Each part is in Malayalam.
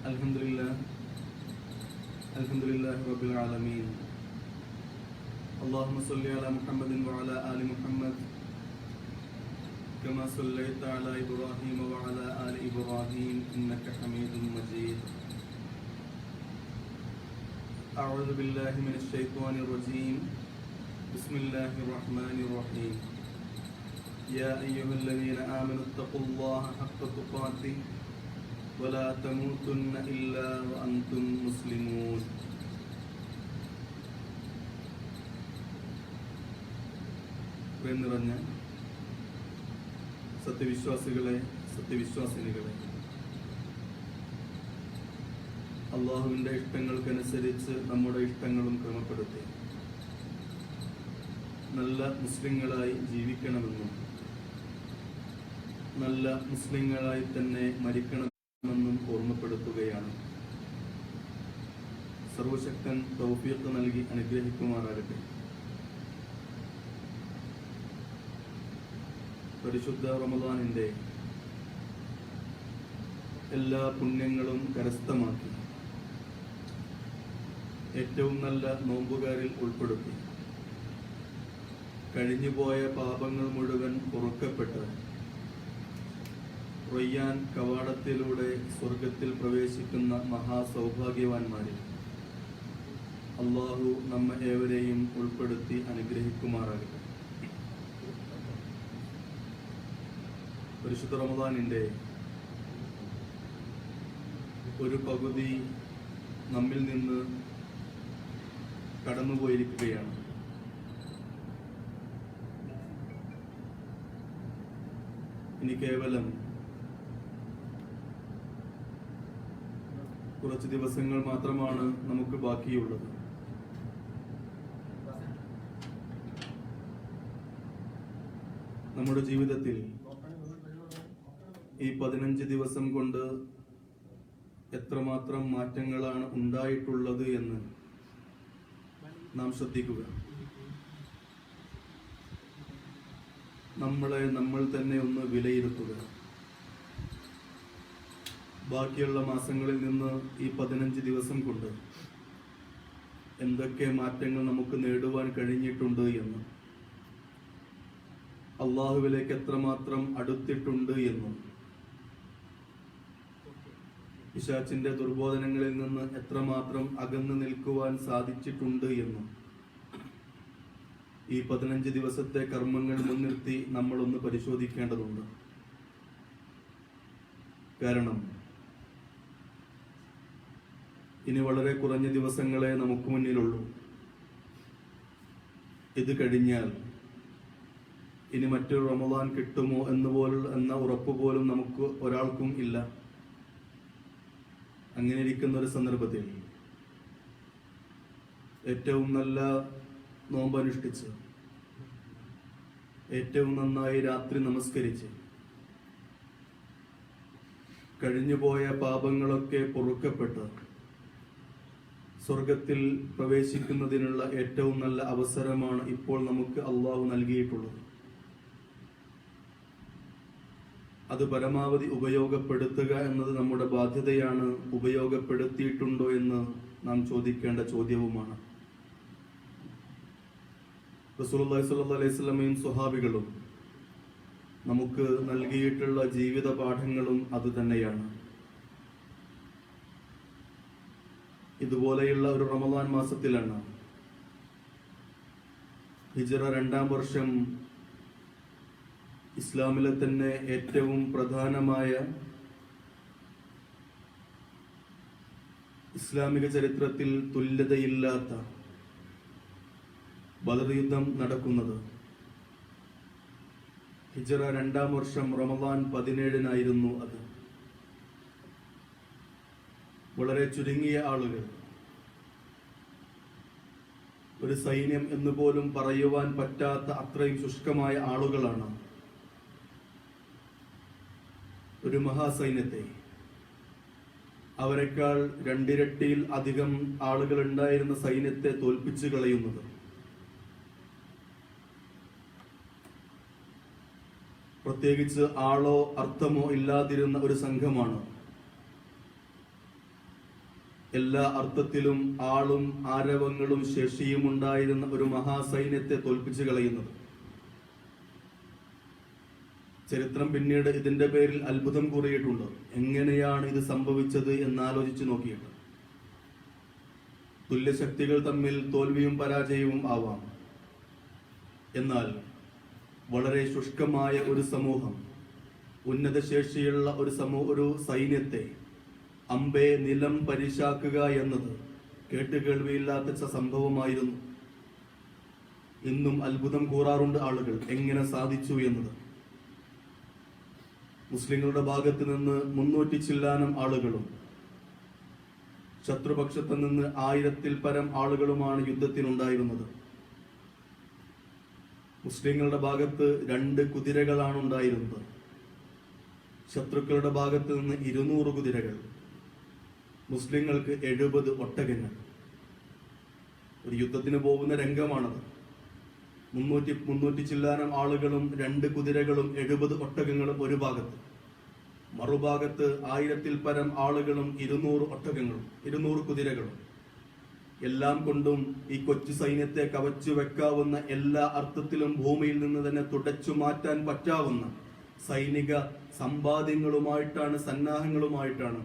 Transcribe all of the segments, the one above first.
Alhamdulillah, Alhamdulillah Rabbil Alameen. Allahumma salli ala Muhammadin wa ala ali Muhammad kama sallaita ala Ibrahim wa ala ali Ibrahim innaka Hamidun Majid. A'udhu billahi minash shaitanir rajim. Bismillahir rahmanir rahim. Ya ayyuhalladhina amanu ittaqullaha haqqa tuqatih ولا تموتن إلا وأنتم مسلمون. പ്രിയം നിറഞ്ഞ സത്യവിശ്വാസികളെ, സത്യവിശ്വാസിനികളെ, അള്ളാഹുവിൻ്റെ ഇഷ്ടങ്ങൾക്കനുസരിച്ച് നമ്മുടെ ഇഷ്ടങ്ങളും ക്രമപ്പെടുത്തി നല്ല മുസ്ലിങ്ങളായി ജീവിക്കണമെന്നും നല്ല മുസ്ലിങ്ങളായി തന്നെ മരിക്കണം ും ഓർമ്മപ്പെടുത്തുകയാണ്. സർവശക്തൻ തൗഫീഖ് നൽകി അനുഗ്രഹിക്കുമാറാകട്ടെ. പരിശുദ്ധ റമദാനിന്റെ എല്ലാ പുണ്യങ്ങളും കരസ്ഥമാക്കി ഏറ്റവും നല്ല നോമ്പുകാരിൽ ഉൾപ്പെടുത്തി കഴിഞ്ഞുപോയ പാപങ്ങൾ മുഴുവൻ പൊറുക്കപ്പെട്ട് റയ്യാൻ കവാടത്തിലൂടെ സ്വർഗത്തിൽ പ്രവേശിക്കുന്ന മഹാസൗഭാഗ്യവാന്മാരിൽ അള്ളാഹു നമ്മെ ഏവരെയും ഉൾപ്പെടുത്തി അനുഗ്രഹിക്കുമാറാകട്ടെ. പരിശുദ്ധ റമദാനിന്റെ ഒരു പകുതി നമ്മിൽ നിന്ന് കടന്നുപോയിരിക്കുകയാണ്. ഇനി കേവലം കുറച്ച് ദിവസങ്ങൾ മാത്രമാണ് നമുക്ക് ബാക്കിയുള്ളത്. നമ്മുടെ ജീവിതത്തിൽ ഈ 15 ദിവസം കൊണ്ട് എത്രമാത്രം മാറ്റങ്ങളാണ് ഉണ്ടായിട്ടുള്ളത് എന്ന് നാം ശ്രദ്ധിക്കുക. നമ്മളെ നമ്മൾ തന്നെ ഒന്ന് വിലയിരുത്തുക. ബാക്കിയുള്ള മാസങ്ങളിൽ നിന്ന് ഈ 15 ദിവസം കൊണ്ട് എന്തൊക്കെ മാറ്റങ്ങൾ നമുക്ക് നേടുവാൻ കഴിഞ്ഞിട്ടുണ്ട് എന്ന്, അള്ളാഹുവിലേക്ക് എത്രമാത്രം അടുത്തിട്ടുണ്ട് എന്നും, പിശാചിന്റെ ദുർബോധനങ്ങളിൽ നിന്ന് എത്രമാത്രം അകന്നു നിൽക്കുവാൻ സാധിച്ചിട്ടുണ്ട് എന്നും ഈ 15 ദിവസത്തെ കർമ്മങ്ങൾ മുൻനിർത്തി നമ്മളൊന്ന് പരിശോധിക്കേണ്ടതുണ്ട്. കാരണം ഇനി വളരെ കുറഞ്ഞ ദിവസങ്ങളെ നമുക്ക് മുന്നിലുള്ളൂ. ഇത് കഴിഞ്ഞാൽ ഇനി മറ്റൊരു റമദാൻ കിട്ടുമോ എന്ന ഉറപ്പ് പോലും നമുക്ക് ഒരാൾക്കും ഇല്ല. അങ്ങനെ ഇരിക്കുന്ന ഒരു സന്ദർഭത്തിൽ ഏറ്റവും നല്ല നോമ്പനുഷ്ഠിച്ച് ഏറ്റവും നന്നായി രാത്രി നമസ്കരിച്ച് കഴിഞ്ഞുപോയ പാപങ്ങളൊക്കെ പൊറുക്കപ്പെട്ട് സ്വർഗത്തിൽ പ്രവേശിക്കുന്നതിനുള്ള ഏറ്റവും നല്ല അവസരമാണ് ഇപ്പോൾ നമുക്ക് അള്ളാഹു നൽകിയിട്ടുള്ളത്. അത് പരമാവധി ഉപയോഗപ്പെടുത്തുക എന്നത് നമ്മുടെ ബാധ്യതയാണ്. ഉപയോഗപ്പെടുത്തിയിട്ടുണ്ടോ എന്ന് നാം ചോദിക്കേണ്ട ചോദ്യവുമാണ്. റസൂലുള്ളാഹി സ്വല്ലല്ലാഹു അലൈഹി വസല്ലമയും സ്വഹാബികളും നമുക്ക് നൽകിയിട്ടുള്ള ജീവിത പാഠങ്ങളും അതുതന്നെയാണ്. ഇതുപോലെയുള്ള ഒരു റമദാൻ മാസത്തിലാണ് ഹിജ്റ 2-ാം വർഷം ഇസ്ലാമിലെ തന്നെ ഏറ്റവും പ്രധാനമായ ഇസ്ലാമിക ചരിത്രത്തിൽ തുല്യതയില്ലാത്ത ബദർ യുദ്ധം നടക്കുന്നത്. ഹിജ്റ 2-ാം വർഷം റമദാൻ 17-നായിരുന്നു അത്. വളരെ ചുരുങ്ങിയ ആളുകൾ, ഒരു സൈന്യം എന്ന് പോലും പറയുവാൻ പറ്റാത്ത അത്രയും ശുഷ്കമായ ആളുകളാണ് ഒരു മഹാസൈന്യത്തെ, അവരെക്കാൾ 2 ഇരട്ടിയിൽ അധികം ആളുകൾ ഉണ്ടായിരുന്ന സൈന്യത്തെ തോൽപ്പിച്ചു കളയുന്നത്. പ്രത്യേകിച്ച് ആളോ അർത്ഥമോ ഇല്ലാതിരുന്ന ഒരു സംഘമാണ് എല്ലാ അർത്ഥത്തിലും ആളും ആരവങ്ങളും ശേഷിയും ഉണ്ടായിരുന്ന ഒരു മഹാസൈന്യത്തെ തോൽപ്പിച്ചു കളയുന്നത്. ചരിത്രം പിന്നീട് ഇതിന്റെ പേരിൽ അത്ഭുതം കൂറിയിട്ടുണ്ട്. എങ്ങനെയാണ് ഇത് സംഭവിച്ചത് എന്നാലോചിച്ചു നോക്കിയിട്ട്. തുല്യശക്തികൾ തമ്മിൽ തോൽവിയും പരാജയവും ആവാം. എന്നാൽ വളരെ ശുഷ്കമായ ഒരു സമൂഹം, ഉന്നത ശേഷിയുള്ള ഒരു സൈന്യത്തെ അമ്പേ നിലം പരിശാക്കുക എന്നത് കേട്ടുകേൾവിയില്ലാത്ത സംഭവമായിരുന്നു. ഇന്നും അത്ഭുതം കൂറാറുണ്ട് ആളുകൾ, എങ്ങനെ സാധിച്ചു എന്നത്. മുസ്ലിങ്ങളുടെ ഭാഗത്ത് നിന്ന് 300 ചില്ലാനം ആളുകളും ശത്രുപക്ഷത്ത് നിന്ന് 1000-ൽ പരം ആളുകളുമാണ് യുദ്ധത്തിനുണ്ടായിരുന്നത്. മുസ്ലിങ്ങളുടെ ഭാഗത്ത് 2 കുതിരകളാണ് ഉണ്ടായിരുന്നത്. ശത്രുക്കളുടെ ഭാഗത്ത് നിന്ന് 200 കുതിരകൾ, മുസ്ലിങ്ങൾക്ക് 70 ഒട്ടകങ്ങൾ. ഒരു യുദ്ധത്തിന് പോകുന്ന രംഗമാണത്. 300 ചില്ലാനം ആളുകളും 2 കുതിരകളും 70 ഒട്ടകങ്ങളും ഒരു ഭാഗത്ത്, മറുഭാഗത്ത് 1000-ൽ പരം ആളുകളും 200 ഒട്ടകങ്ങളും 200 കുതിരകളും. എല്ലാം കൊണ്ടും ഈ കൊച്ചു സൈന്യത്തെ കവച്ചു വെക്കാവുന്ന, എല്ലാ അർത്ഥത്തിലും ഭൂമിയിൽ നിന്ന് തന്നെ തുടച്ചു മാറ്റാൻ പറ്റാവുന്ന സൈനിക സമ്പാദ്യങ്ങളുമായിട്ടാണ്, സന്നാഹങ്ങളുമായിട്ടാണ്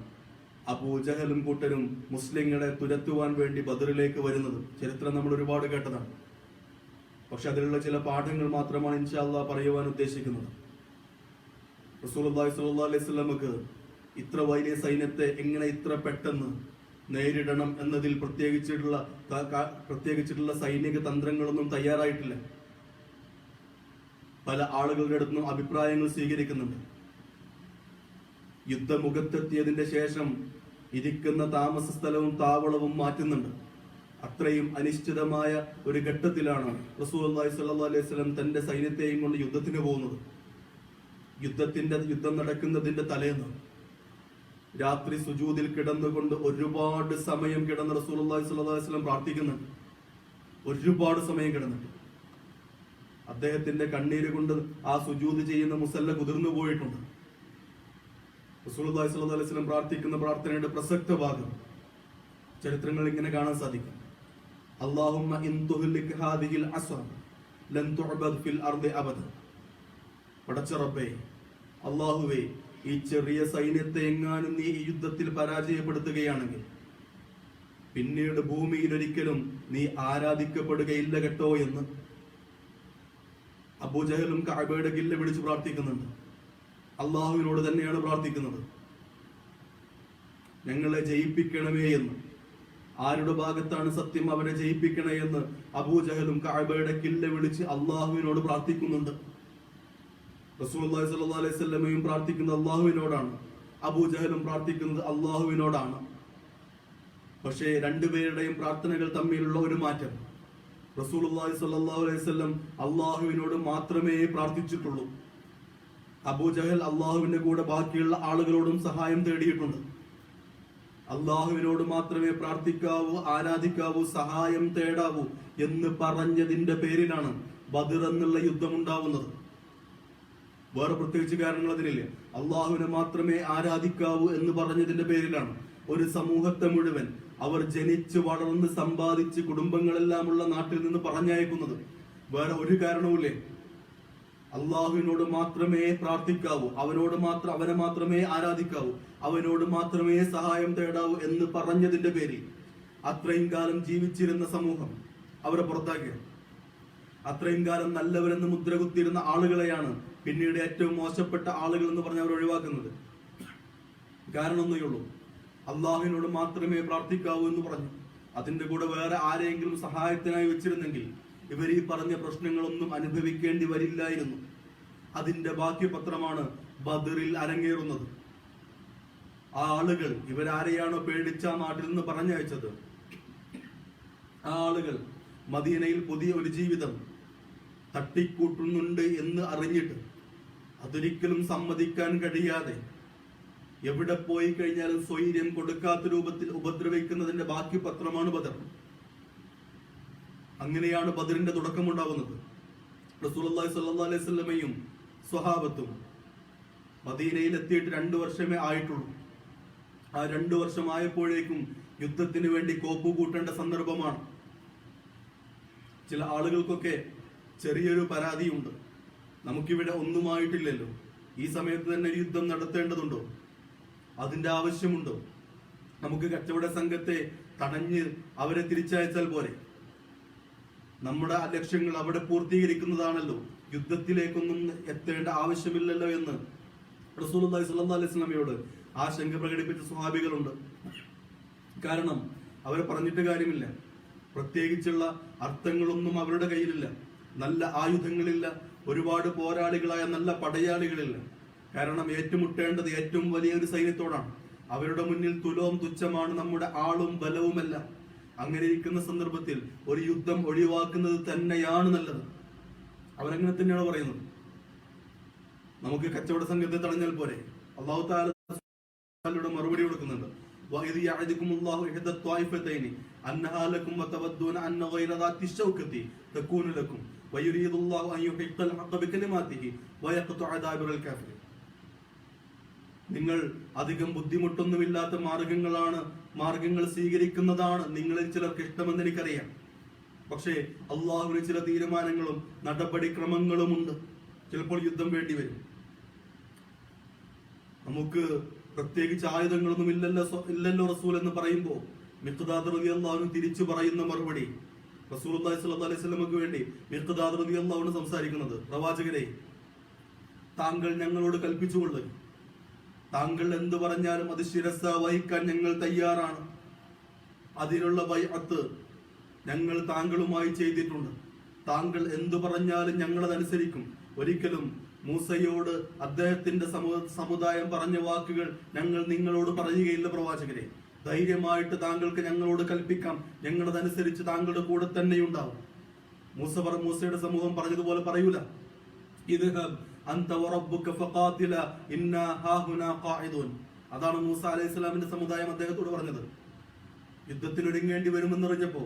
അബൂജഹലും കൂട്ടരും മുസ്ലിങ്ങളെ തുരത്തുവാൻ വേണ്ടി ബദറിലേക്ക് വരുന്നത്. ചരിത്രം നമ്മൾ ഒരുപാട് കേട്ടതാണ്. പക്ഷെ അതിലുള്ള ചില പാഠങ്ങൾ മാത്രമാണ് ഇൻഷാ അല്ലാഹ് പറയുവാൻ ഉദ്ദേശിക്കുന്നത്. റസൂലുള്ളാഹി സ്വല്ലല്ലാഹു അലൈഹി വസല്ലമക്ക് ഇത്ര വലിയ സൈന്യത്തെ എങ്ങനെ ഇത്ര പെട്ടെന്ന് നേരിടണം എന്നതിൽ പ്രത്യേകിച്ചിട്ടുള്ള സൈനിക തന്ത്രങ്ങളൊന്നും തയ്യാറായിട്ടില്ല. പല ആളുകളുടെ അടുത്തും അഭിപ്രായങ്ങൾ സ്വീകരിക്കുന്നുണ്ട്. യുദ്ധമുഖത്തെത്തിയതിന്റെ ശേഷം ഇരിക്കുന്ന താമസ സ്ഥലവും താവളവും മാറ്റുന്നുണ്ട്. അത്രയും അനിശ്ചിതമായ ഒരു ഘട്ടത്തിലാണ് റസൂലുള്ളാഹി സ്വല്ലല്ലാഹു അലൈഹി വസല്ലം തന്റെ സൈന്യത്തെയും കൊണ്ട് യുദ്ധത്തിന് പോകുന്നത്. യുദ്ധം നടക്കുന്നതിന്റെ തലേന്ന് രാത്രി സുജൂദിൽ കിടന്നുകൊണ്ട് ഒരുപാട് സമയം കിടന്ന് റസൂലുള്ളാഹി സ്വല്ലല്ലാഹു അലൈഹി വസല്ലം പ്രാർത്ഥിക്കുന്നുണ്ട്. ഒരുപാട് സമയം കിടന്നിട്ട് അദ്ദേഹത്തിന്റെ കണ്ണീര് കൊണ്ട് ആ സുജൂദ് ചെയ്യുന്ന മുസല്ല കുതിർന്നു പോയിട്ടുണ്ട്. റസൂലുള്ളാഹി സ്വല്ലല്ലാഹു അലൈഹി വസല്ലം പ്രാർത്ഥിക്കുന്ന പ്രാർത്ഥനയുടെ പ്രസക്ത ഭാഗം ചരിത്രങ്ങൾ ഇങ്ങനെ കാണാൻ സാധിക്കും. അല്ലാഹുമ്മ ഇൻ തുഹ്ലിക് ഹാദിഹിൽ അസ്വ ലൻ തുഅബദ് ഫിൽ അർദി അബദ. പടച്ച റബ്ബേ, അല്ലാഹുവേ, ഈ ചെറിയ സൈന്യത്തെ എങ്ങാനും നീ ഈ യുദ്ധത്തിൽ പരാജയപ്പെടുത്തുകയാണെങ്കിൽ പിന്നീട് ഭൂമിയിൽ ഒരിക്കലും നീ ആരാധിക്കപ്പെടുകയില്ല കേട്ടോ എന്ന് അബൂജഹലും കഅബയുടെ ഗില്ല വിളിച്ച് പ്രാർത്ഥിക്കുന്നുണ്ട്. അള്ളാഹുവിനോട് തന്നെയാണ് പ്രാർത്ഥിക്കുന്നത്, ഞങ്ങളെ ജയിപ്പിക്കണമേ എന്ന്. ആരുടെ ഭാഗത്താണ് സത്യം, അവരെ ജയിപ്പിക്കണേ എന്ന് അബൂജഹലും കഅബയുടെ കില്ല വിളിച്ച് അള്ളാഹുവിനോട് പ്രാർത്ഥിക്കുന്നുണ്ട്. റസൂലുള്ളാഹി സ്വല്ലല്ലാഹു അലൈഹി വസല്ലമയും പ്രാർത്ഥിക്കുന്നത് അള്ളാഹുവിനോടാണ്, അബൂജഹലും പ്രാർത്ഥിക്കുന്നത് അള്ളാഹുവിനോടാണ്. പക്ഷേ രണ്ടുപേരുടെയും പ്രാർത്ഥനകൾ തമ്മിലുള്ള ഒരു മാറ്റം. റസൂലുള്ളാഹി സ്വല്ലല്ലാഹു അലൈഹി വസല്ലം അള്ളാഹുവിനോട് മാത്രമേ പ്രാർത്ഥിച്ചിട്ടുള്ളൂ. അബൂജഹൽ അള്ളാഹുവിന്റെ കൂടെ ബാക്കിയുള്ള ആളുകളോടും സഹായം തേടിയിട്ടുണ്ട്. അള്ളാഹുവിനോട് മാത്രമേ പ്രാർത്ഥിക്കാവൂ, ആരാധിക്കാവൂ, സഹായം തേടാവൂ എന്ന് പറഞ്ഞതിന്റെ പേരിലാണ് ബദർ എന്നുള്ള യുദ്ധമുണ്ടാവുന്നത്. വേറെ പ്രത്യേകിച്ച് കാരണങ്ങൾ അതിനില്ല. അള്ളാഹുവിനെ മാത്രമേ ആരാധിക്കാവൂ എന്ന് പറഞ്ഞതിന്റെ പേരിലാണ് ഒരു സമൂഹത്തെ മുഴുവൻ അവർ ജനിച്ച് വളർന്ന് സമ്പാദിച്ച് കുടുംബങ്ങളെല്ലാമുള്ള നാട്ടിൽ നിന്ന് പറഞ്ഞയക്കുന്നത്. വേറെ ഒരു കാരണവുമില്ലേ. അള്ളാഹുവിനോട് മാത്രമേ പ്രാർത്ഥിക്കാവൂ, അവനെ മാത്രമേ ആരാധിക്കാവൂ, അവനോട് മാത്രമേ സഹായം തേടാവൂ എന്ന് പറഞ്ഞതിന്റെ പേരിൽ അത്രയും കാലം ജീവിച്ചിരുന്ന സമൂഹം അവരെ പുറത്താക്കി. അത്രയും കാലം നല്ലവരെന്ന് മുദ്ര കുത്തിയിരുന്ന ആളുകളെയാണ് പിന്നീട് ഏറ്റവും മോശപ്പെട്ട ആളുകൾ എന്ന് പറഞ്ഞ് അവർ ഒഴിവാക്കുന്നത്. കാരണം ഒന്നേ ഉള്ളൂ, അള്ളാഹുവിനോട് മാത്രമേ പ്രാർത്ഥിക്കാവൂ എന്ന് പറഞ്ഞു. അതിന്റെ കൂടെ വേറെ ആരെങ്കിലും സഹായത്തിനായി വെച്ചിരുന്നെങ്കിൽ ഇവർ ഈ പറഞ്ഞ പ്രശ്നങ്ങളൊന്നും അനുഭവിക്കേണ്ടി വരില്ലായിരുന്നു. അതിന്റെ ബാക്കി പത്രമാണ് ബദറിൽ അരങ്ങേറുന്നത്. ആ ആളുകൾ ഇവരാരെയാണോ പേടിച്ച നാട്ടിൽ നിന്ന് പറഞ്ഞയച്ചത്, ആ ആളുകൾ മദീനയിൽ പുതിയ ഒരു ജീവിതം തട്ടിക്കൂട്ടുന്നുണ്ട് എന്ന് അറിഞ്ഞിട്ട് അതൊരിക്കലും സമ്മതിക്കാൻ കഴിയാതെ എവിടെ പോയി കഴിഞ്ഞാലും സ്വൈര്യം കൊടുക്കാത്ത രൂപത്തിൽ ഉപദ്രവിക്കുന്നതിന്റെ ബാക്കി പത്രമാണ് ബദർ. അങ്ങനെയാണ് ബദറിന്റെ തുടക്കമുണ്ടാവുന്നത്. റസൂലുള്ളാഹി സ്വല്ലല്ലാഹു അലൈഹി വസല്ലമയും സ്വഹാബത്തും മദീനയിൽ എത്തിയിട്ട് 2 വർഷമേ ആയിട്ടുള്ളൂ. ആ 2 വർഷം ആയപ്പോഴേക്കും യുദ്ധത്തിന് വേണ്ടി കോപ്പ് കൂട്ടേണ്ട സന്ദർഭമാണ്. ചില ആളുകൾക്കൊക്കെ ചെറിയൊരു പരാതിയുണ്ട്, നമുക്കിവിടെ ഒന്നുമായിട്ടില്ലല്ലോ, ഈ സമയത്ത് തന്നെ ഒരു യുദ്ധം നടത്തേണ്ടതുണ്ടോ, അതിന്റെ ആവശ്യമുണ്ടോ, നമുക്ക് കച്ചവട സംഘത്തെ തടഞ്ഞ് അവരെ തിരിച്ചയച്ചാൽ പോരെ, നമ്മുടെ ലക്ഷ്യങ്ങൾ അവിടെ പൂർത്തീകരിക്കുന്നതാണല്ലോ, യുദ്ധത്തിലേക്കൊന്നും എത്തേണ്ട ആവശ്യമില്ലല്ലോ എന്ന് റസൂലുള്ളാഹി സ്വല്ലല്ലാഹു അലൈഹി വസല്ലമയോട് ആശങ്ക പ്രകടിപ്പിച്ച സ്വഹാബികളുണ്ട്. കാരണം അവരെ പറഞ്ഞിട്ട് കാര്യമില്ല, പ്രത്യേകിച്ചുള്ള അർത്ഥങ്ങളൊന്നും അവരുടെ കയ്യിലില്ല, നല്ല ആയുധങ്ങളില്ല, ഒരുപാട് പോരാളികളായ നല്ല പടയാളികളില്ല. കാരണം ഏറ്റുമുട്ടേണ്ടത് ഏറ്റവും വലിയൊരു സൈന്യത്തോടാണ്. അവരുടെ മുന്നിൽ തുലോം തുച്ഛമാണ് നമ്മുടെ ആളും ബലവുമെല്ലാം. അങ്ങനെ ഇരിക്കുന്ന സന്ദർഭത്തിൽ ഒരു യുദ്ധം ഒഴിവാക്കുന്നത് തന്നെയാണ് നല്ലത്. അവരങ്ങനെ തന്നെയാണ് പറയുന്നത്. നമുക്ക് കച്ചവട സംഘത്തെ തടഞ്ഞാൽ പോരെ. അല്ലാഹു തആല മറുപടി കൊടുക്കുന്നുണ്ട്. وَإِذْ يَعِدُكُمُ اللَّهُ إِحْدَى الطَّائِفَتَيْنِ أَنَّهَا لَكُمْ وَتَوَدُّونَ أَنَّ غَيْرَ ذَاتِ الشَّوْكَةِ تَكُونُ لَكُمْ وَيُرِيدُ اللَّهُ أَن يُحِقَّ الْحَقَّ بِكَلِمَاتِهِ وَيَقْطَعَ دَابِرَ الْكَافِرِينَ. നിങ്ങൾ അധികം ബുദ്ധിമുട്ടൊന്നുമില്ലാത്ത മാർഗങ്ങൾ സ്വീകരിക്കുന്നതാണ് നിങ്ങളിൽ ചിലർക്ക് ഇഷ്ടമെന്ന് എനിക്കറിയാം. പക്ഷേ അള്ളാഹുവിന് ചില തീരുമാനങ്ങളും നടപടിക്രമങ്ങളുമുണ്ട്. ചിലപ്പോൾ യുദ്ധം വേണ്ടി വരും. നമുക്ക് പ്രത്യേകിച്ച് ആയുധങ്ങളൊന്നും ഇല്ലല്ലോ റസൂൽ എന്ന് പറയുമ്പോൾ മിഖ്ദാദ് റളിയല്ലാഹു അൻഹു തിരിച്ചു പറയുന്ന മറുപടി, റസൂലുള്ളാഹി സ്വല്ലല്ലാഹു അലൈഹി വസല്ലമക്ക് വേണ്ടി മിഖ്ദാദ് റളിയല്ലാഹു അൻഹു സംസാരിക്കുന്നത്, പ്രവാചകരെ, താങ്കൾ ഞങ്ങളോട് കൽപ്പിച്ചുകൊള്ളുക, താങ്കൾ എന്ത് പറഞ്ഞാലും അത് ശിരസ വഹിക്കാൻ ഞങ്ങൾ തയ്യാറാണ്. അതിനുള്ള ബൈഅത്ത് ഞങ്ങൾ താങ്കളുമായി ചെയ്തിട്ടുണ്ട്. താങ്കൾ എന്തു പറഞ്ഞാലും ഞങ്ങളതനുസരിക്കും. ഒരിക്കലും മൂസയോട് അദ്ദേഹത്തിന്റെ സമുദായം പറഞ്ഞ വാക്കുകൾ ഞങ്ങൾ നിങ്ങളോട് പറയുകയില്ല പ്രവാചകരെ. ധൈര്യമായിട്ട് താങ്കൾക്ക് ഞങ്ങളോട് കൽപ്പിക്കാം, ഞങ്ങളതനുസരിച്ച് താങ്കളുടെ കൂടെ തന്നെയുണ്ടാവും. മൂസയുടെ സമൂഹം പറഞ്ഞതുപോലെ പറയൂല, ഇദ്ഹബ് അൻത വറബ്ബുക ഫഖാതില ഇന്നാ ഹാഹുനാ ഖാഇദൂൻ. അതാണ് മൂസ അലൈഹിസ്സലാമിന്റെ സമുദായം അദ്ദേഹത്തോട് പറഞ്ഞത്. യുദ്ധത്തിനൊരുങ്ങേണ്ടി വരുമെന്നറിഞ്ഞപ്പോ,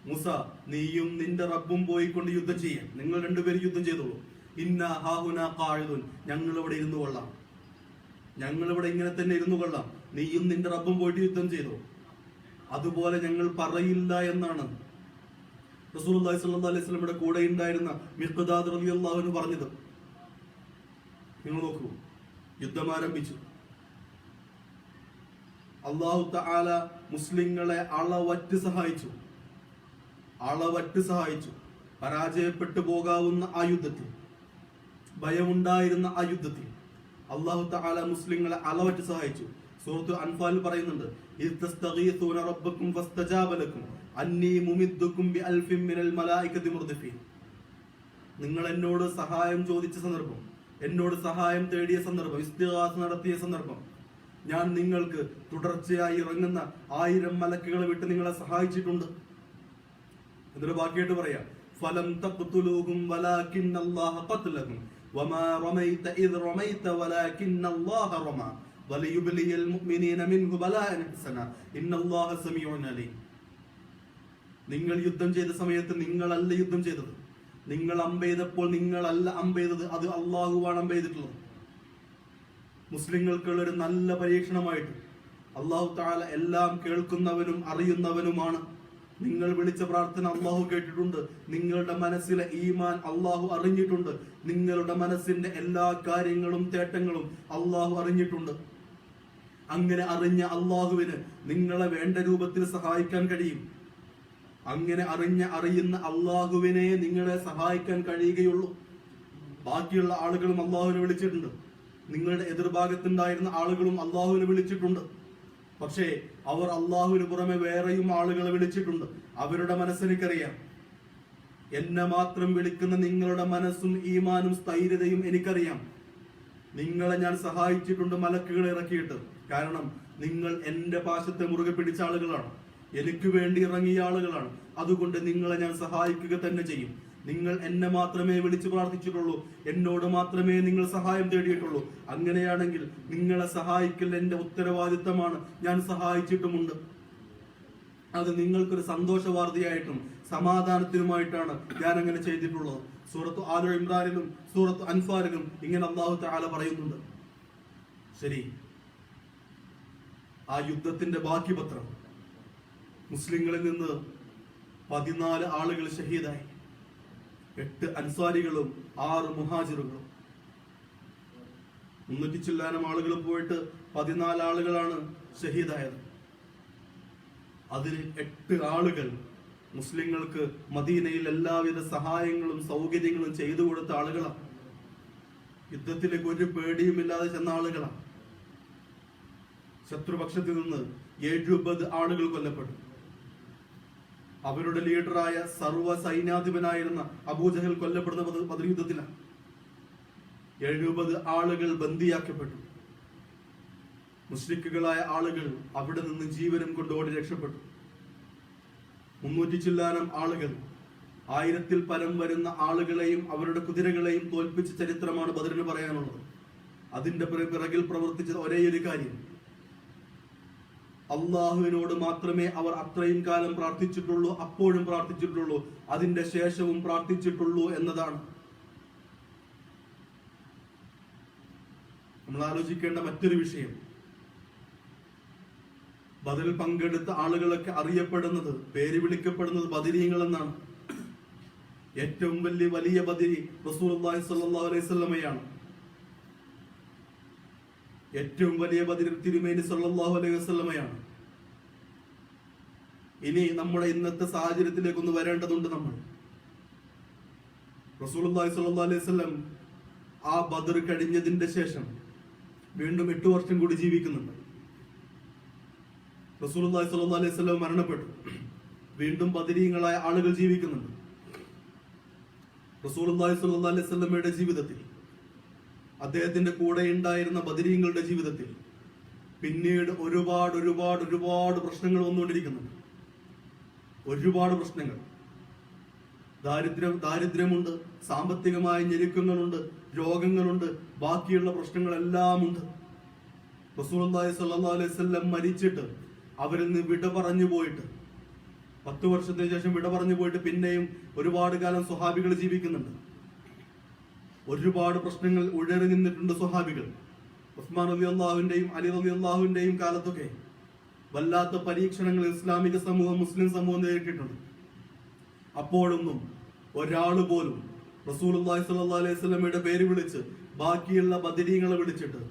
മൂസ, നീയും നിന്റെ റബ്ബും പോയിക്കൊണ്ട് യുദ്ധം ചെയ്യാൻ, നിങ്ങൾ രണ്ടുപേരും യുദ്ധം ചെയ്തോളൂ. ഇന്നാ ഹാഹുനാ ഖാഇദൂൻ, ഞങ്ങളിവിടെ ഇരുന്നു കൊള്ളാം, ഞങ്ങളിവിടെ ഇങ്ങനെ തന്നെ ഇരുന്നു കൊള്ളാം, നീയും നിന്റെ റബ്ബും പോയിട്ട് യുദ്ധം ചെയ്തോ. അതുപോലെ ഞങ്ങൾ പറയില്ല എന്നാണ് റസൂലുള്ളാഹി സ്വല്ലല്ലാഹു അലൈഹി വസല്ലമയുടെ കൂടെ ഉണ്ടായിരുന്ന മിഖ്ദാദ് റളിയല്ലാഹു അൻഹു പറഞ്ഞത്. നിങ്ങൾ നോക്കൂ, യുദ്ധം ആരംഭിച്ചു. അല്ലാഹു തആല മുസ്ലിങ്ങളെ അളവറ്റ് സഹായിച്ചു. പരാജയപ്പെട്ടു പോകാവുന്ന ആ യുദ്ധത്തിൽ, ഭയമുണ്ടായിരുന്ന ആ യുദ്ധത്തിൽ അല്ലാഹു തആല മുസ്ലിങ്ങളെ അളവറ്റ് സഹായിച്ചു. സൂറത്ത് അൻഫാൽ പറയുന്നുണ്ട്, ഇദ് തസ്തഗീഥൂന റബ്ബക്കും ഫസ്തജാബ ലക്കും അന്നീ മുമിദ്ദുക്കും ബിഅൽഫിൻ മിനൽ മലായികതി മുർദിഫീൻ. നിങ്ങൾ എന്നോട് സഹായം ചോദിച്ച സന്ദർഭം, എന്നോട് സഹായം തേടിയ സന്ദർഭം, ഇസ്തിഗാസ നടത്തിയ സന്ദർഭം, ഞാൻ നിങ്ങൾക്ക് തുടർച്ചയായി ഇറങ്ങുന്ന 1000 മലക്കുകളെ വിട്ട് നിങ്ങളെ സഹായിച്ചിട്ടുണ്ട്. എന്നിട്ട് ബാക്കിയായിട്ട് പറയാം, ഫലം തഖ്തുലൂഹും വലാകിന്നല്ലാഹ ഖത്ലഹും വമാ റമൈത ഇദ് റമൈത വലാകിന്നല്ലാഹ റമ വലിയുബ്ലിയൽ മുഅ്മിനീന മിൻഹു ബലാഅൻ ഹസന ഇന്നല്ലാഹ സമീഉൻ അലീം. നിങ്ങൾ യുദ്ധം ചെയ്ത സമയത്ത് നിങ്ങളല്ല യുദ്ധം ചെയ്തത്, നിങ്ങൾ അമ്പെയ്തപ്പോൾ നിങ്ങളല്ല അമ്പെയ്തത്, അത് അള്ളാഹുവാണ് അമ്പെയ്തിട്ടുള്ളത്. മുസ്ലിങ്ങൾക്കുള്ള ഒരു നല്ല പരീക്ഷണമായിട്ട് അള്ളാഹു തആല എല്ലാം കേൾക്കുന്നവനും അറിയുന്നവനുമാണ്. നിങ്ങൾ വിളിച്ച പ്രാർത്ഥന അള്ളാഹു കേട്ടിട്ടുണ്ട്. നിങ്ങളുടെ മനസ്സിലെ ഈമാൻ അള്ളാഹു അറിഞ്ഞിട്ടുണ്ട്. നിങ്ങളുടെ മനസ്സിന്റെ എല്ലാ കാര്യങ്ങളും തേട്ടങ്ങളും അള്ളാഹു അറിഞ്ഞിട്ടുണ്ട്. അങ്ങനെ അറിഞ്ഞ അള്ളാഹുവിന് നിങ്ങളെ വേണ്ട രൂപത്തിൽ സഹായിക്കാൻ കഴിയും. അങ്ങനെ അറിയുന്ന അള്ളാഹുവിനെ നിങ്ങളെ സഹായിക്കാൻ കഴിയുകയുള്ളൂ. ബാക്കിയുള്ള ആളുകളും അള്ളാഹുവിനെ വിളിച്ചിട്ടുണ്ട്. നിങ്ങളുടെ എതിർഭാഗത്തുണ്ടായിരുന്ന ആളുകളും അള്ളാഹുവിനെ വിളിച്ചിട്ടുണ്ട്. പക്ഷേ അവർ അള്ളാഹുവിന് പുറമെ വേറെയും ആളുകളെ വിളിച്ചിട്ടുണ്ട്. അവരുടെ മനസ്സെനിക്കറിയാം. എന്നെ മാത്രം വിളിക്കുന്ന നിങ്ങളുടെ മനസ്സും ഈമാനും സ്ഥൈര്യതയും എനിക്കറിയാം. നിങ്ങളെ ഞാൻ സഹായിച്ചിട്ടുണ്ട് മലക്കുകളെ ഇറക്കിയിട്ട്. കാരണം നിങ്ങൾ എന്റെ പാശത്തെ മുറുകെ പിടിച്ച ആളുകളാണ്, എനിക്ക് വേണ്ടി ഇറങ്ങിയ ആളുകളാണ്. അതുകൊണ്ട് നിങ്ങളെ ഞാൻ സഹായിക്കുക തന്നെ ചെയ്യും. നിങ്ങൾ എന്നെ മാത്രമേ വിളിച്ചു പ്രാർത്ഥിച്ചിട്ടുള്ളൂ, എന്നോട് മാത്രമേ നിങ്ങൾ സഹായം തേടിയിട്ടുള്ളൂ. അങ്ങനെയാണെങ്കിൽ നിങ്ങളെ സഹായിക്കൽ എന്റെ ഉത്തരവാദിത്തമാണ്, ഞാൻ സഹായിച്ചിട്ടുമുണ്ട്. അത് നിങ്ങൾക്കൊരു സന്തോഷ വാർത്തയായിട്ടും സമാധാനത്തിനുമായിട്ടാണ് ഞാൻ അങ്ങനെ ചെയ്തിട്ടുള്ളത്. സൂറത്ത് ആലു ഇമ്രാനിലും സൂറത്ത് അൻഫാലിലും ഇങ്ങനെ അല്ലാഹു തആല പറയുന്നുണ്ട്. ശരി, ആ യുദ്ധത്തിന്റെ ബാക്കി പത്രം മുസ്ലിങ്ങളിൽ നിന്ന് 14 ആളുകൾ ഷഹീദായി. 8 അൻസാരികളും 6 മുഹാജിറുകളും. 300 ചില്ലാനം ആളുകൾ പോയിട്ട് 14 ആളുകളാണ് ഷഹീദായത്. അതിൽ 8 ആളുകൾ മുസ്ലിങ്ങൾക്ക് മദീനയിൽ എല്ലാവിധ സഹായങ്ങളും സൗകര്യങ്ങളും ചെയ്തു കൊടുത്ത ആളുകളാണ്. യുദ്ധത്തിലേക്ക് ഒരു പേടിയുമില്ലാതെ ചെന്ന ആളുകളാണ്. ശത്രുപക്ഷത്തിൽ നിന്ന് 70 ആളുകൾ കൊല്ലപ്പെട്ടു. അവരുടെ ലീഡറായ സർവ്വ സൈന്യാധിപനായിരുന്ന അബൂജഹൽ കൊല്ലപ്പെടുന്ന ബദർ യുദ്ധത്തിലാണ്. 70 ആളുകൾ ബന്ദിയാക്കപ്പെട്ടു. മുശ്രിക്കുകളായ ആളുകൾ അവിടെ നിന്ന് ജീവനും കൊണ്ട് ഓടി രക്ഷപ്പെട്ടു. 300 ചില്ലാനം ആളുകൾ, 1000-ൽ പരം വരുന്ന ആളുകളെയും അവരുടെ കുതിരകളെയും തോൽപ്പിച്ച ചരിത്രമാണ് ബദറിന് പറയാനുള്ളത്. അതിന്റെ പിറകിൽ പ്രവർത്തിച്ച ഒരേയൊരു കാര്യം, അള്ളാഹുവിനോട് മാത്രമേ അവർ അത്രയും കാലം പ്രാർത്ഥിച്ചിട്ടുള്ളൂ, അപ്പോഴും പ്രാർത്ഥിച്ചിട്ടുള്ളൂ, അതിന്റെ ശേഷവും പ്രാർത്ഥിച്ചിട്ടുള്ളൂ എന്നതാണ്. നമ്മൾ ആലോചിക്കേണ്ട മറ്റൊരു വിഷയം, ബദറിൽ പങ്കെടുത്ത ആളുകളൊക്കെ അറിയപ്പെടുന്നത്, പേര് വിളിക്കപ്പെടുന്നത് ബദരീങ്ങൾ എന്നാണ്. ഏറ്റവും വലിയ ബദരി റസൂലുള്ളാഹി സ്വല്ലല്ലാഹു അലൈഹി വസല്ലമയാണ്. ഏറ്റവും വലിയ ബദരി തിരുമേനി സ്വല്ലല്ലാഹു അലൈഹി വസല്ലമയാണ്. ഇനി നമ്മുടെ ഇന്നത്തെ സാഹചര്യത്തിലേക്ക് ഒന്ന് വരേണ്ടതുണ്ട്. നമ്മൾ റസൂലുള്ളാഹി സ്വല്ലല്ലാഹു അലൈഹി വസല്ലം ആ ബദർ കഴിഞ്ഞതിന്റെ ശേഷം വീണ്ടും 8 വർഷം കൂടി ജീവിക്കുന്നുണ്ട്. റസൂലുള്ളാഹി സ്വല്ലല്ലാഹു അലൈഹി വസല്ലം മരണപ്പെട്ടു. വീണ്ടും ബദരീങ്ങളായ ആളുകൾ ജീവിക്കുന്നുണ്ട്. റസൂലുള്ളാഹി സ്വല്ലല്ലാഹു അലൈഹി വസല്ലമയുടെ ജീവിതത്തിൽ, അദ്ദേഹത്തിന്റെ കൂടെ ഉണ്ടായിരുന്ന ബദരീങ്ങളുടെ ജീവിതത്തിൽ പിന്നീട് ഒരുപാട് പ്രശ്നങ്ങൾ വന്നുകൊണ്ടിരിക്കുന്നുണ്ട്. ഒരുപാട് പ്രശ്നങ്ങൾ. ദാരിദ്ര്യമുണ്ട്, സാമ്പത്തികമായ ഞെരുക്കങ്ങളുണ്ട്, രോഗങ്ങളുണ്ട്, ബാക്കിയുള്ള പ്രശ്നങ്ങളെല്ലാം ഉണ്ട്. റസൂലുള്ളാഹി സ്വല്ലല്ലാഹു അലൈഹി വസല്ലം മരിച്ചിട്ട് അവരിൽ നിന്ന് വിട പറഞ്ഞു പോയിട്ട് 10 വർഷത്തിന് ശേഷം വിട പറഞ്ഞു പോയിട്ട് പിന്നെയും ഒരുപാട് കാലം സ്വഹാബികൾ ജീവിക്കുന്നുണ്ട്. ഒരുപാട് പ്രശ്നങ്ങൾ ഉഴറി നിന്നിട്ടുണ്ട് സ്വഹാബികൾ. ഉസ്മാൻ റളിയല്ലാഹുവിന്റെയും അലി റളിയല്ലാഹുവിന്റെയും കാലത്തൊക്കെ വല്ലാത്ത പരീക്ഷണങ്ങൾ ഇസ്ലാമിക സമൂഹം, മുസ്ലിം സമൂഹം നേരിട്ടിട്ടുണ്ട്. അപ്പോഴൊന്നും ഒരാൾ പോലും റസൂലുള്ളാഹി സ്വല്ലല്ലാഹു അലൈഹി വസല്ലമയുടെ പേര് വിളിച്ച് ബാക്കിയുള്ള ബദരീങ്ങളെ വിളിച്ചിട്ട്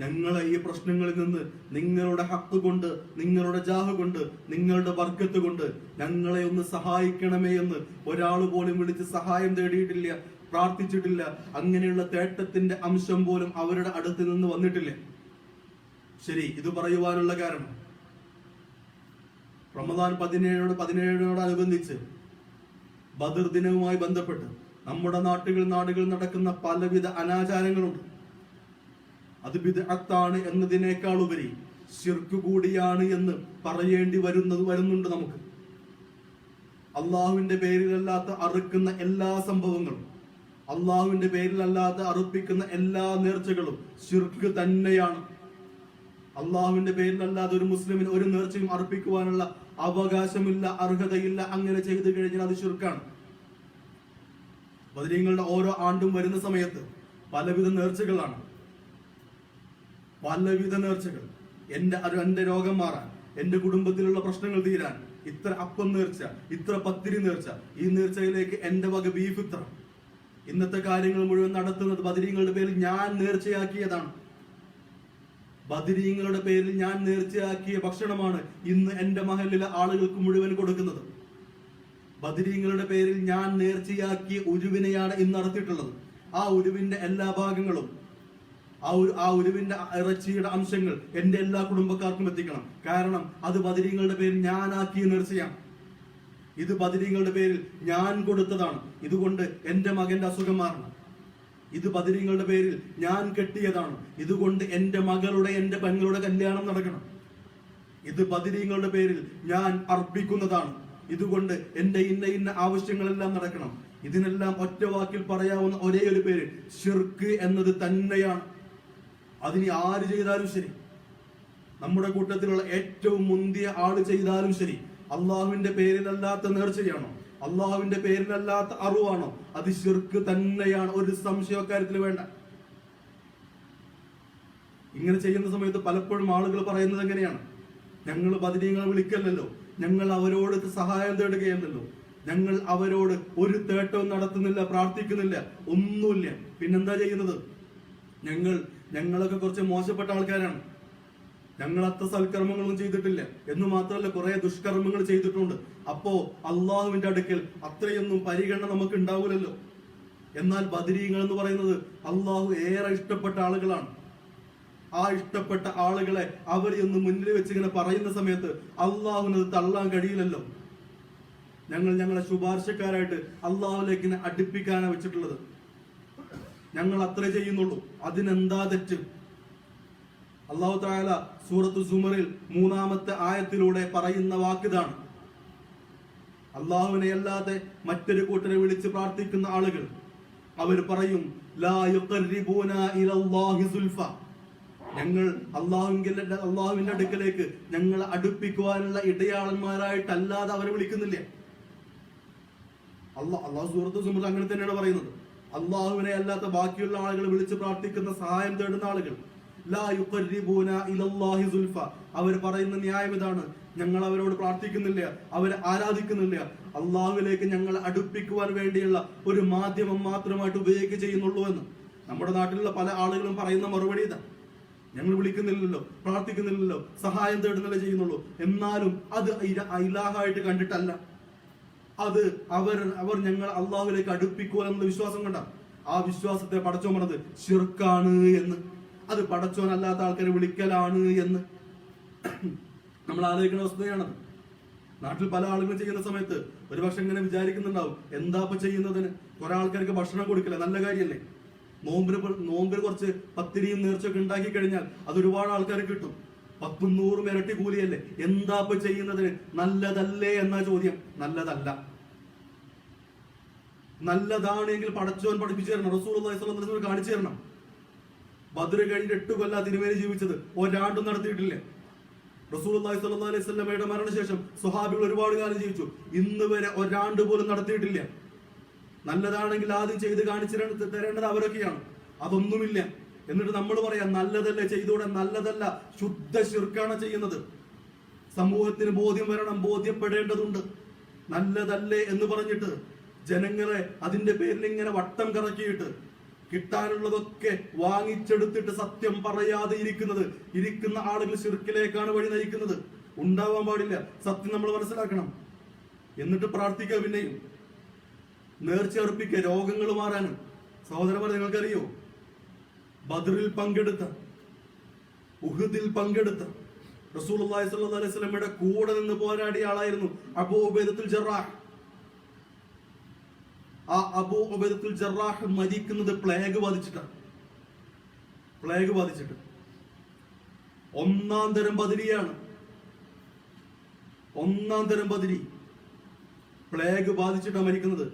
ഞങ്ങളെ ഈ പ്രശ്നങ്ങളിൽ നിന്ന് നിങ്ങളുടെ ഹക്ക് കൊണ്ട്, നിങ്ങളുടെ ജാഹ് കൊണ്ട്, നിങ്ങളുടെ ബർക്കത്ത് കൊണ്ട് ഞങ്ങളെ ഒന്ന് സഹായിക്കണമേ എന്ന് ഒരാൾ പോലും വിളിച്ച് സഹായം തേടിയിട്ടില്ല, പ്രാർത്ഥിച്ചിട്ടില്ല. അങ്ങനെയുള്ള തേട്ടത്തിന്റെ അംശം പോലും അവരുടെ അടുത്ത് നിന്ന് വന്നിട്ടില്ല. ശരി, ഇത് പറയുവാനുള്ള കാരണം റമദാൻ 17-നോടനുബന്ധിച്ച് ബദർ ദിനവുമായി ബന്ധപ്പെട്ട് നമ്മുടെ നാടുകൾ നടക്കുന്ന പലവിധ അനാചാരങ്ങളുണ്ട്. അത് ബിദ്അത്താണ് എന്നതിനേക്കാൾ ഉപരി ശിർക്ക് കൂടിയാണ് എന്ന് പറയേണ്ടി വരുന്നുണ്ട് നമുക്ക്. അള്ളാഹുവിന്റെ പേരിലല്ലാത്ത അറുക്കുന്ന എല്ലാ സംഭവങ്ങളും, അള്ളാഹുവിന്റെ പേരിലല്ലാതെ അർപ്പിക്കുന്ന എല്ലാ നേർച്ചകളും ശിർക്ക് തന്നെയാണ്. അള്ളാഹുവിന്റെ പേരിലല്ലാതെ ഒരു മുസ്ലിമിന് ഒരു നേർച്ചയും അർപ്പിക്കുവാനുള്ള അവകാശമില്ല, അർഹതയില്ല. അങ്ങനെ ചെയ്തു കഴിഞ്ഞാൽ അത് ശിർക്കാണ്. ബദരീങ്ങളുടെ ഓരോ ആണ്ടും വരുന്ന സമയത്ത് പലവിധ നേർച്ചകളാണ്. എന്റെ രോഗം മാറാൻ, എന്റെ കുടുംബത്തിലുള്ള പ്രശ്നങ്ങൾ തീരാൻ, ഇത്ര അപ്പം നേർച്ച, ഇത്ര പത്തിരി നേർച്ച, ഈ നേർച്ചയിലേക്ക് എന്റെ വക ബീഫ് ഇത്ര. ഇന്നത്തെ കാര്യങ്ങൾ മുഴുവൻ നടത്തുന്നത് ബദരീങ്ങളുടെ പേരിൽ ഞാൻ നേർച്ചയാക്കിയതാണ്. ബദരീങ്ങളുടെ പേരിൽ ഞാൻ നേർച്ചയാക്കിയ ഭക്ഷണമാണ് ഇന്ന് എന്റെ മഹലിലെ ആളുകൾക്ക് മുഴുവൻ കൊടുക്കുന്നത്. ബദരീങ്ങളുടെ പേരിൽ ഞാൻ നേർച്ചയാക്കിയ ഉരുവിനെയാണ് ഇന്ന് നടത്തിയിട്ടുള്ളത്. ആ ഉരുവിന്റെ എല്ലാ ഭാഗങ്ങളും, ആ ഉരുവിന്റെ ഇറച്ചിയുടെ അംശങ്ങൾ എന്റെ എല്ലാ കുടുംബക്കാർക്കും എത്തിക്കണം. കാരണം അത് ബദരീങ്ങളുടെ പേരിൽ ഞാനാക്കിയ നേർച്ചയാണ്. ഇത് ബദരീങ്ങളുടെ പേരിൽ ഞാൻ കൊടുത്തതാണ്. ഇതുകൊണ്ട് എന്റെ മകന്റെ അസുഖം മാറണം. ഇത് ബദരീങ്ങളുടെ പേരിൽ ഞാൻ കെട്ടിയതാണ്. ഇതുകൊണ്ട് എന്റെ മകളുടെ, എന്റെ പെങ്ങളുടെ കല്യാണം നടക്കണം. ഇത് ബദരീങ്ങളുടെ പേരിൽ ഞാൻ അർപ്പിക്കുന്നതാണ്. ഇതുകൊണ്ട് എന്റെ ഇന്ന ആവശ്യങ്ങളെല്ലാം നടക്കണം. ഇതിനെല്ലാം ഒറ്റ വാക്കിൽ പറയാവുന്ന ഒരേ ഒരു പേര് ശിർക്ക് എന്നത് തന്നെയാണ്. അതിന് ആര് ചെയ്താലും ശരി, നമ്മുടെ കൂട്ടത്തിലുള്ള ഏറ്റവും മുന്തിയ ആള് ചെയ്താലും ശരി, അള്ളാഹുവിന്റെ പേരിലല്ലാത്ത നേർച്ചയാണോ, അള്ളാഹുവിന്റെ പേരിലല്ലാത്ത അറിവാണോ, അത് ശിർക്ക് തന്നെയാണ്. ഒരു സംശയക്കാര്യത്തിൽ വേണ്ട. ഇങ്ങനെ ചെയ്യുന്ന സമയത്ത് പലപ്പോഴും ആളുകൾ പറയുന്നത് എങ്ങനെയാണ്, ഞങ്ങൾ ബദരീങ്ങളെ വിളിക്കല്ലല്ലോ, ഞങ്ങൾ അവരോട് സഹായം തേടുകയല്ലല്ലോ, ഞങ്ങൾ അവരോട് ഒരു തേട്ടവും നടത്തുന്നില്ല, പ്രാർത്ഥിക്കുന്നില്ല, ഒന്നുമില്ല. പിന്നെന്താ ചെയ്യുന്നത്? ഞങ്ങളൊക്കെ കുറച്ച് മോശപ്പെട്ട ആൾക്കാരാണ്, ഞങ്ങൾ അത്ര സൽക്കർമ്മങ്ങളൊന്നും ചെയ്തിട്ടില്ല എന്ന് മാത്രമല്ല കുറെ ദുഷ്കർമ്മങ്ങൾ ചെയ്തിട്ടുണ്ട്. അപ്പോ അള്ളാഹുവിന്റെ അടുക്കൽ അത്രയൊന്നും പരിഗണന നമുക്ക് ഉണ്ടാവില്ലല്ലോ. എന്നാൽ ബദരീങ്ങൾ എന്ന് പറയുന്നത് അള്ളാഹു ഏറെ ഇഷ്ടപ്പെട്ട ആളുകളാണ്. ആ ഇഷ്ടപ്പെട്ട ആളുകളെ അവരെയൊന്ന് മുന്നിൽ വെച്ച് ഇങ്ങനെ പറയുന്ന സമയത്ത് അള്ളാഹുവിനത് തള്ളാൻ കഴിയില്ലല്ലോ. ഞങ്ങളെ ശുപാർശക്കാരായിട്ട് അള്ളാഹുലേക്ക് ഇങ്ങനെ അടുപ്പിക്കാനാണ് വെച്ചിട്ടുള്ളത്. ഞങ്ങൾ അത്രേ ചെയ്യുന്നുള്ളൂ, അതിനെന്താ തെറ്റ്? അല്ലാഹു തആല സൂറത്തു സുമറിൽ 3-ാമത്തെ ആയത്തിലൂടെ പറയുന്ന വാക്കിതാണ്, അള്ളാഹുവിനെ അല്ലാതെ മറ്റൊരു കൂട്ടരെ വിളിച്ച് പ്രാർത്ഥിക്കുന്ന ആളുകൾ അവർ പറയും ലാ യുഖർരിബൂന ഇലല്ലാഹി സുൽഫ, ഞങ്ങൾ അള്ളാഹുവിന്റെ അടുക്കലേക്ക് ഞങ്ങളെ അടുപ്പിക്കുവാനുള്ള ഇടയാളന്മാരായിട്ടല്ലാതെ അവരെ വിളിക്കുന്നില്ല. അള്ളാഹു സൂറത്തു സുമറിൽ അങ്ങനെ തന്നെയാണ് പറയുന്നത്. അള്ളാഹുവിനെ അല്ലാത്ത ബാക്കിയുള്ള ആളുകൾ വിളിച്ച് പ്രാർത്ഥിക്കുന്ന, സഹായം തേടുന്ന ആളുകൾ ലാ യുഖർരിബൂന ഇലല്ലാഹി സുൽഫ, അവർ പറയുന്ന ന്യായം ഇതാണ്, ഞങ്ങൾ അവരോട് പ്രാർത്ഥിക്കുന്നില്ല, അവരെ ആരാധിക്കുന്നില്ല, അള്ളാഹുവിലേക്ക് ഞങ്ങൾ അടുപ്പിക്കുവാൻ വേണ്ടിയുള്ള ഒരു മാധ്യമം മാത്രമായിട്ട് ഉപയോഗിക്കുക ചെയ്യുന്നുള്ളൂ എന്ന്. നമ്മുടെ നാട്ടിലുള്ള പല ആളുകളും പറയുന്ന മറുപടി ഇതാ, ഞങ്ങൾ വിളിക്കുന്നില്ലല്ലോ, പ്രാർത്ഥിക്കുന്നില്ലല്ലോ, സഹായം തേടുന്നില്ല ചെയ്യുന്നുള്ളൂ. എന്നാലും അത് ഇലാഹായിട്ട് കണ്ടിട്ടല്ല, അത് അവർ ഞങ്ങൾ അള്ളാഹുവിലേക്ക് അടുപ്പിക്കുവാൻ എന്നുള്ള വിശ്വാസം കൊണ്ട. ആ വിശ്വാസത്തെ പടച്ചോൻ പറഞ്ഞത് ശിർക്കാണ് എന്ന്, അത് പടച്ചോനല്ലാത്ത ആൾക്കാരെ വിളിക്കലാണ് എന്ന് നമ്മൾ ആലോചിക്കുന്ന വസ്തുതയാണത്. നാട്ടിൽ പല ആളുകളും ചെയ്യുന്ന സമയത്ത് ഒരു പക്ഷെ ഇങ്ങനെ വിചാരിക്കുന്നുണ്ടാവും, എന്താ ഇപ്പൊ ചെയ്യുന്നതിന്? കുറെ ആൾക്കാർക്ക് ഭക്ഷണം കൊടുക്കില്ല, നല്ല കാര്യല്ലേ? നോമ്പിന് കുറച്ച് പത്തിരിയും നേർച്ചയൊക്കെ ഉണ്ടാക്കി കഴിഞ്ഞാൽ അത് ഒരുപാട് ആൾക്കാർ കിട്ടും, 100-100 ഇരട്ടി കൂലിയല്ലേ? എന്താ ഇപ്പൊ ചെയ്യുന്നതിന്? നല്ലതല്ലേ എന്നാ ചോദ്യം. നല്ലതല്ല. നല്ലതാണെങ്കിൽ പടച്ചോൻ പഠിപ്പിച്ചു തരണം, റസൂലുള്ളാഹി സ്വല്ലല്ലാഹു അലൈഹി വസല്ലം കാണിച്ചു തരണം. ബദ്ർ കഴിഞ്ഞ് 8 കൊല്ലം തിരുമേനി ജീവിച്ചത് ഒരാണ്ടും നടത്തിയിട്ടില്ല. റസൂലുള്ളാഹി സ്വല്ലല്ലാഹു അലൈഹി വസല്ലമയുടെ മരണശേഷം സ്വഹാബികൾ ഒരുപാട് കാലം ജീവിച്ചു, ഇന്ന് വരെ ഒരാണ്ട് പോലും നടത്തിയിട്ടില്ല. നല്ലതാണെങ്കിൽ ആദ്യം ചെയ്ത് കാണിച്ചു തരേണ്ടത് അവരൊക്കെയാണ്, അതൊന്നുമില്ല. എന്നിട്ട് നമ്മൾ പറയാം നല്ലതല്ലേ ചെയ്തൂടെ? നല്ലതല്ല, ശുദ്ധ ശിർക്കാണ് ചെയ്യുന്നത്. സമൂഹത്തിന് ബോധ്യം വരണം, ബോധ്യപ്പെടേണ്ടതുണ്ട്. നല്ലതല്ലേ എന്ന് പറഞ്ഞിട്ട് ജനങ്ങളെ അതിന്റെ പേരിൽ ഇങ്ങനെ വട്ടം കറക്കിയിട്ട് കിട്ടാനുള്ളതൊക്കെ വാങ്ങിച്ചെടുത്തിട്ട് സത്യം പറയാതെ ഇരിക്കുന്ന ആളുകൾ ശിർക്കിലേക്കാണ് വഴി നയിക്കുന്നത്. ഉണ്ടാവാൻ പാടില്ല. സത്യം നമ്മൾ മനസ്സിലാക്കണം, എന്നിട്ട് പ്രാർത്ഥിക്കുക. പിന്നെയും നേർച്ച അർപ്പിക്കുക, രോഗങ്ങൾ മാറാനും. സഹോദരന്മാർ, നിങ്ങൾക്കറിയോ, ബദ്റിൽ പങ്കെടുത്ത, ഉഹദിൽ പങ്കെടുത്ത, റസൂലുള്ളാഹി സ്വല്ലല്ലാഹു അലൈഹി വസല്ലമയുടെ കൂടെ നിന്ന് പോരാടിയ ആളായിരുന്നു അബൂ ഉബൈദത്തുൽ ജറാഹ്. ആ അബൂ ഉബൈദത്തുൽ ജറാഹ് മരിക്കുന്നത് പ്ലേഗ് ബാധിച്ചിട്ടാണ്. പ്ലേഗ് ബാധിച്ചിട്ട് ഒന്നാം തരം ബദരിയാണ്. ഒന്നാം തരം ബദരി പ്ലേഗ് ബാധിച്ചിട്ടാണ് മരിക്കുന്നത്.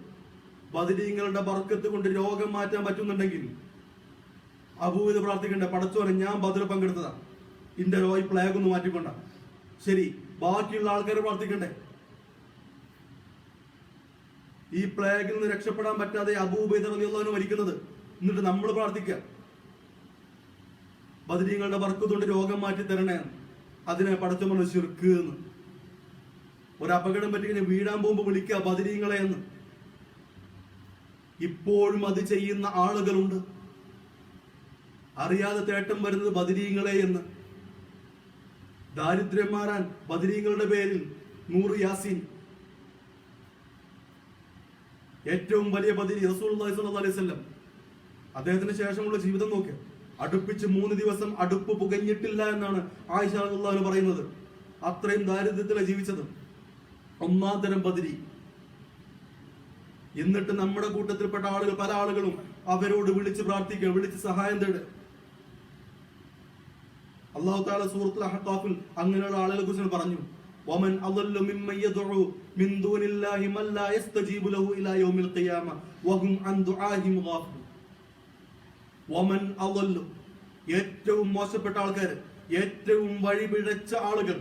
ബദരീങ്ങളുടെ ബർക്കത്ത് കൊണ്ട് രോഗം മാറ്റാൻ പറ്റുന്നുണ്ടെങ്കിൽ അബൂബൈദ പ്രാർത്ഥിക്കണ്ടേ, പടച്ചോനെ ഞാൻ ബദർ പങ്കെടുത്തതാ, ഇന്റെ ഈ പ്ലേഗ് ഒന്ന് മാറ്റിക്കൊണ്ട. ശരി, ബാക്കിയുള്ള ആൾക്കാർ പ്രാർത്ഥിക്കണ്ടേ? ഈ പ്ലേഗിൽ നിന്ന് രക്ഷപ്പെടാൻ പറ്റാതെ അബൂബൈദ റളിയല്ലാഹു അൻഹു മരിക്കുന്നത്, എന്നിട്ട് നമ്മൾ പ്രാർത്ഥിക്കുക ബദരീങ്ങളുടെ ബർക്കത്ത് കൊണ്ട് രോഗം മാറ്റി തരണേ. അതിനെ പടച്ചോൻ ശിർക്ക് എന്ന്. ഒരു അപകടം പറ്റി വീടാൻ പോകുമ്പോൾ വിളിക്കുക ബദരീങ്ങളെ എന്ന്. ഇപ്പോഴും അത് ചെയ്യുന്ന ആളുകളുണ്ട്. അറിയാതെ തേട്ടം വരുന്നത് ബദരീങ്ങളെ എന്ന്. ദാരിദ്ര്യം മാറാൻ ബദരീങ്ങളുടെ പേരിൽ 100 യാസീൻ. ഏറ്റവും വലിയ ബദരി റസൂലുള്ളാഹി സ്വല്ലല്ലാഹു അലൈഹി വസല്ലം. അദ്ദേഹത്തിന് ശേഷമുള്ള ജീവിതം നോക്കുക, അടുപ്പിച്ച് 3 ദിവസം അടുപ്പ് പുകഞ്ഞിട്ടില്ല എന്നാണ് ആയിഷ റളിയല്ലാഹു അൻഹ പറയുന്നത്. അത്രയും ദാരിദ്ര്യത്തിലാണ് ജീവിച്ചത്. ഒന്നാം തരം ബദരി. എന്നിട്ട് നമ്മുടെ കൂട്ടത്തിൽപ്പെട്ട ആളുകൾ, പല ആളുകളും അവരോട് വിളിച്ച് പ്രാർത്ഥിക്കുക, വിളിച്ച് സഹായം തേടുക. അല്ലാഹു തആല സൂറത്തുൽ അഹ്ഖാഫിൽ അങ്ങനെയുള്ള ആളുകളെ കുറിച്ച് പറഞ്ഞു, വമൻ അളല്ലു മിമ്മൻ യദ്ഉ മിൻ ദൂനില്ലാഹി മൻ ലാ യസ്തജീബു ലഹു ഇലാ യൗമിൽ ഖിയാമ വഹും അൻ ദുആഹിം ഗാഫിലൂൻ. വമൻ അളല്ലു, ഏറ്റവും മോശപ്പെട്ട ആൾക്കാർ, ഏറ്റവും വഴിപിഴച്ച ആളുകൾ,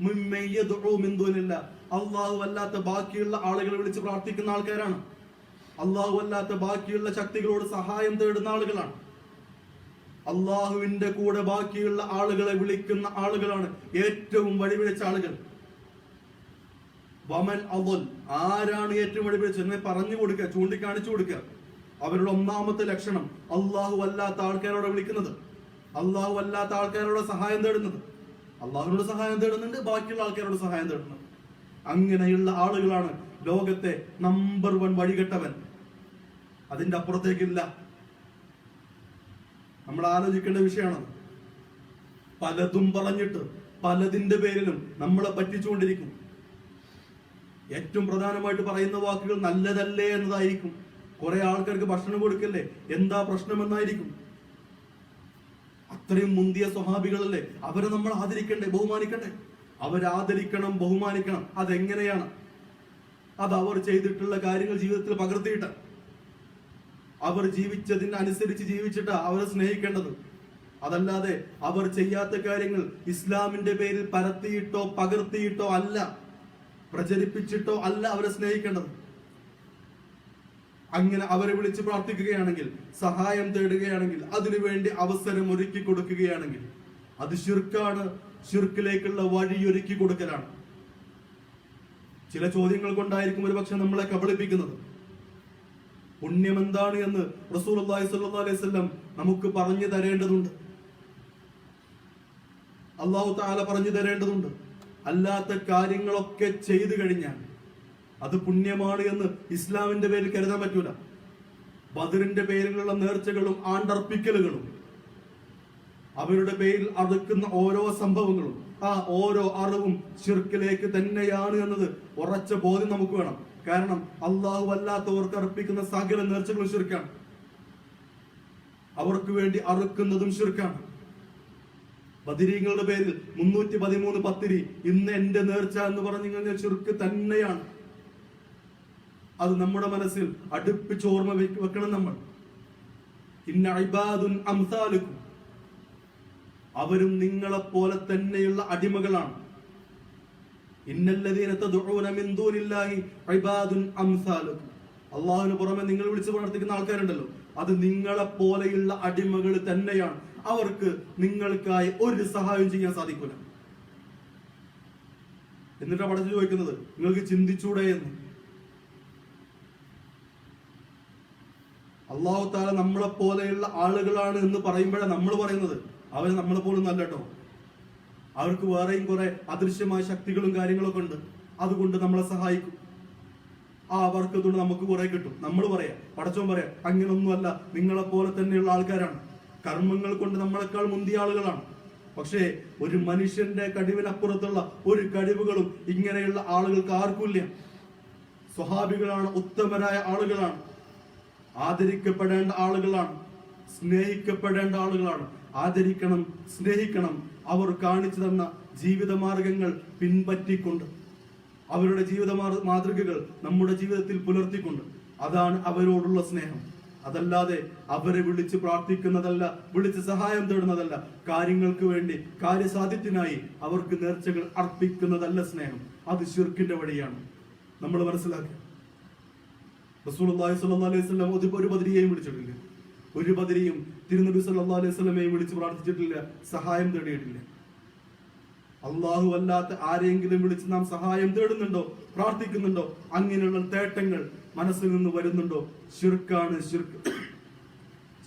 മിമ്മൻ യദ്ഉ മിൻ ദൂനില്ലാഹ്, അല്ലാഹു അല്ലാത്ത ബാക്കിയുള്ള ആളുകളെ വിളിച്ച് പ്രാർത്ഥിക്കുന്ന ആൾക്കാരാണ്. അല്ലാഹു അല്ലാത്ത ബാക്കിയുള്ള ശക്തികളോട് സഹായം തേടുന്ന ആളുകളാണ്. അള്ളാഹുവിന്റെ കൂടെ ബാക്കിയുള്ള ആളുകളെ വിളിക്കുന്ന ആളുകളാണ് ഏറ്റവും വഴിപിഴച്ച ആളുകൾ. വമൻ അവൽ, ആരാണ് ഏറ്റവും വഴിപിഴച്ചത് എന്ന് പറഞ്ഞു കൊടുക്കുക, ചൂണ്ടിക്കാണിച്ചു കൊടുക്കുക. അവരുടെ ഒന്നാമത്തെ ലക്ഷണം അള്ളാഹു അല്ലാത്ത ആൾക്കാരോടെ വിളിക്കുന്നത്, അള്ളാഹു അല്ലാത്ത ആൾക്കാരോട് സഹായം തേടുന്നത്. അള്ളാഹുവിനോട് സഹായം തേടുന്നുണ്ട്, ബാക്കിയുള്ള ആൾക്കാരോട് സഹായം തേടുന്നത്. അങ്ങനെയുള്ള ആളുകളാണ് ലോകത്തെ നമ്പർ 1 വഴികെട്ടവൻ. അതിന്റെ അപ്പുറത്തേക്കില്ല. നമ്മൾ ആലോചിക്കേണ്ട വിഷയമാണ്. പലതും പറഞ്ഞിട്ട് പലതിന്റെ പേരിലും നമ്മളെ പറ്റിച്ചുകൊണ്ടിരിക്കും. ഏറ്റവും പ്രധാനമായിട്ട് പറയുന്ന വാക്കുകൾ നല്ലതല്ലേ എന്നതായിരിക്കും. കുറെ ആൾക്കാർക്ക് ഭക്ഷണം കൊടുക്കല്ലേ, എന്താ പ്രശ്നമെന്നായിരിക്കും. അത്രയും മുന്തിയ സ്വഹാബികളല്ലേ, അവരെ നമ്മൾ ആദരിക്കണ്ടേ, ബഹുമാനിക്കണ്ടേ? അവരാദരിക്കണം, ബഹുമാനിക്കണം. അതെങ്ങനെയാണ്? അത് അവർ ചെയ്തിട്ടുള്ള കാര്യങ്ങൾ ജീവിതത്തിൽ പകർത്തിയിട്ട്, അവർ ജീവിച്ചതിന് അനുസരിച്ച് ജീവിച്ചിട്ടാ അവരെ സ്നേഹിക്കേണ്ടത്. അതല്ലാതെ അവർ ചെയ്യാത്ത കാര്യങ്ങൾ ഇസ്ലാമിന്റെ പേരിൽ പരത്തിയിട്ടോ പകർത്തിയിട്ടോ അല്ല, പ്രചരിപ്പിച്ചിട്ടോ അല്ല അവരെ സ്നേഹിക്കേണ്ടത്. അങ്ങനെ അവരെ വിളിച്ച് പ്രാർത്ഥിക്കുകയാണെങ്കിൽ, സഹായം തേടുകയാണെങ്കിൽ, അതിനുവേണ്ടി അവസരം ഒരുക്കി കൊടുക്കുകയാണെങ്കിൽ അത് ശിർക്കാണ്. ശിർക്കിലേക്കുള്ള വഴിയൊരുക്കി കൊടുക്കലാണ്. ചില ചോദ്യങ്ങൾ കൊണ്ടായിരിക്കും ഒരുപക്ഷെ നമ്മളെ കബളിപ്പിക്കുന്നത്. പുണ്യം എന്താണ് എന്ന് റസൂലുള്ളാഹി സ്വല്ലല്ലാഹു അലൈഹി വസല്ലം നമുക്ക് പറഞ്ഞു തരേണ്ടതുണ്ട്. അല്ലാഹു തആല പറഞ്ഞു തരേണ്ടതുണ്ട്. അല്ലാത്ത കാര്യങ്ങളൊക്കെ ചെയ്തു കഴിഞ്ഞാൽ അത് പുണ്യമാണ് എന്ന് ഇസ്ലാമിന്റെ പേരിൽ കരുതാൻ പറ്റൂല. ബദറിന്റെ പേരിലുള്ള നേർച്ചകളും ആണ്ടർപ്പിക്കലുകളും, അവരുടെ പേരിൽ അറുക്കുന്ന ഓരോ സംഭവങ്ങളും, ആ ഓരോ അറിവും ശിർക്കിലേക്ക് തന്നെയാണ് എന്നത് ഉറച്ച ബോധ്യം നമുക്ക് വേണം. കാരണം അള്ളാഹു അല്ലാത്തവർക്ക് അർപ്പിക്കുന്ന സകല നേർച്ചകളും ശിർക്കാണ്. അവർക്ക് വേണ്ടി അറുക്കുന്നതും ശിർക്കാണ്. ബദരീങ്ങളുടെ പേരിൽ 313 പത്തിരി ഇന്ന് എന്റെ നേർച്ച എന്ന് പറഞ്ഞു കഴിഞ്ഞാൽ ശിർക്ക് തന്നെയാണ്. അത് നമ്മുടെ മനസ്സിൽ അടുപ്പിച്ച് ഓർമ്മ വെക്കണം നമ്മൾ. ഇന്ന ഇബാദുൻ അംസാലുക്കും, അവരും നിങ്ങളെപ്പോലെ തന്നെയുള്ള അടിമകളാണ്. ഇന്നല്ലദീന തദ്ഉന മിൻ ദൂനില്ലാഹി ഇബാദുൻ അംസാലുക്കും, അല്ലാഹുവിന് പുറമെ നിങ്ങൾ വിളിച്ച് പ്രാർത്ഥിക്കുന്ന ആൾക്കാരുണ്ടല്ലോ, അത് നിങ്ങളെപ്പോലെയുള്ള അടിമകൾ തന്നെയാണ്. അവർക്ക് നിങ്ങൾക്കായി ഒരു സഹായം ചെയ്യാൻ സാധിക്കില്ല. എന്നിട്ടാ പഠിച്ചു ചോദിക്കുന്നത്, നിങ്ങൾക്ക് ചിന്തിച്ചൂടെ എന്ന്. അല്ലാഹു തആല നമ്മളെ പോലെയുള്ള ആളുകളാണ് എന്ന് പറയുമ്പോഴാണ് നമ്മൾ പറയുന്നത്. അവർ നമ്മളെ പോലും നല്ല കേട്ടോ. അവർക്ക് വേറെയും കുറെ അദൃശ്യമായ ശക്തികളും കാര്യങ്ങളൊക്കെ ഉണ്ട്. അതുകൊണ്ട് നമ്മളെ സഹായിക്കും. ആ അവർക്ക് അതുകൊണ്ട് നമുക്ക് കുറെ കിട്ടും. നമ്മൾ പറയാം, പടച്ചോൻ പറയാം, അങ്ങനൊന്നുമല്ല, നിങ്ങളെ പോലെ തന്നെയുള്ള ആൾക്കാരാണ്. കർമ്മങ്ങൾ കൊണ്ട് നമ്മളെക്കാൾ മുന്തിയ ആളുകളാണ്. പക്ഷേ ഒരു മനുഷ്യന്റെ കഴിവിനപ്പുറത്തുള്ള ഒരു കഴിവുകളും ഇങ്ങനെയുള്ള ആളുകൾക്ക് ആർക്കുമില്ല. സ്വഹാബികളാണ്, ഉത്തമരായ ആളുകളാണ്, ആദരിക്കപ്പെടേണ്ട ആളുകളാണ്, സ്നേഹിക്കപ്പെടേണ്ട ആളുകളാണ്. ആദരിക്കണം, സ്നേഹിക്കണം. അവർ കാണിച്ചു തന്ന ജീവിത മാർഗങ്ങൾ പിൻപറ്റിക്കൊണ്ട്, അവരുടെ ജീവിത മാതൃകകൾ നമ്മുടെ ജീവിതത്തിൽ പുലർത്തിക്കൊണ്ട്, അതാണ് അവരോടുള്ള സ്നേഹം. അതല്ലാതെ അവരെ വിളിച്ച് പ്രാർത്ഥിക്കുന്നതല്ല, വിളിച്ച് സഹായം തേടുന്നതല്ല, കാര്യങ്ങൾക്ക് വേണ്ടി കാര്യസാധ്യത്തിനായി അവർക്ക് നേർച്ചകൾ അർപ്പിക്കുന്നതല്ല സ്നേഹം. അത് ശിർക്കിന്റെ വഴിയാണ്. നമ്മൾ മനസ്സിലാക്കുക. റസൂലുള്ളാഹി സ്വല്ലല്ലാഹു അലൈഹി വസല്ലം ഒരു ബദരിയെയും വിളിച്ചിട്ടില്ല. ഒരു ബദരിയും തിരുനബി സല്ലല്ലാഹു അലൈഹി വസല്ലമയെ വിളിച്ച് പ്രാർത്ഥിച്ചിട്ടില്ല, സഹായം തേടിയിട്ടില്ല. അള്ളാഹു അല്ലാത്ത ആരെങ്കിലും വിളിച്ച് നാം സഹായം തേടുന്നുണ്ടോ, പ്രാർത്ഥിക്കുന്നുണ്ടോ, അങ്ങനെയുള്ള തേട്ടങ്ങൾ മനസ്സിൽ നിന്ന് വരുന്നുണ്ടോ, ശിർക്കാണ്.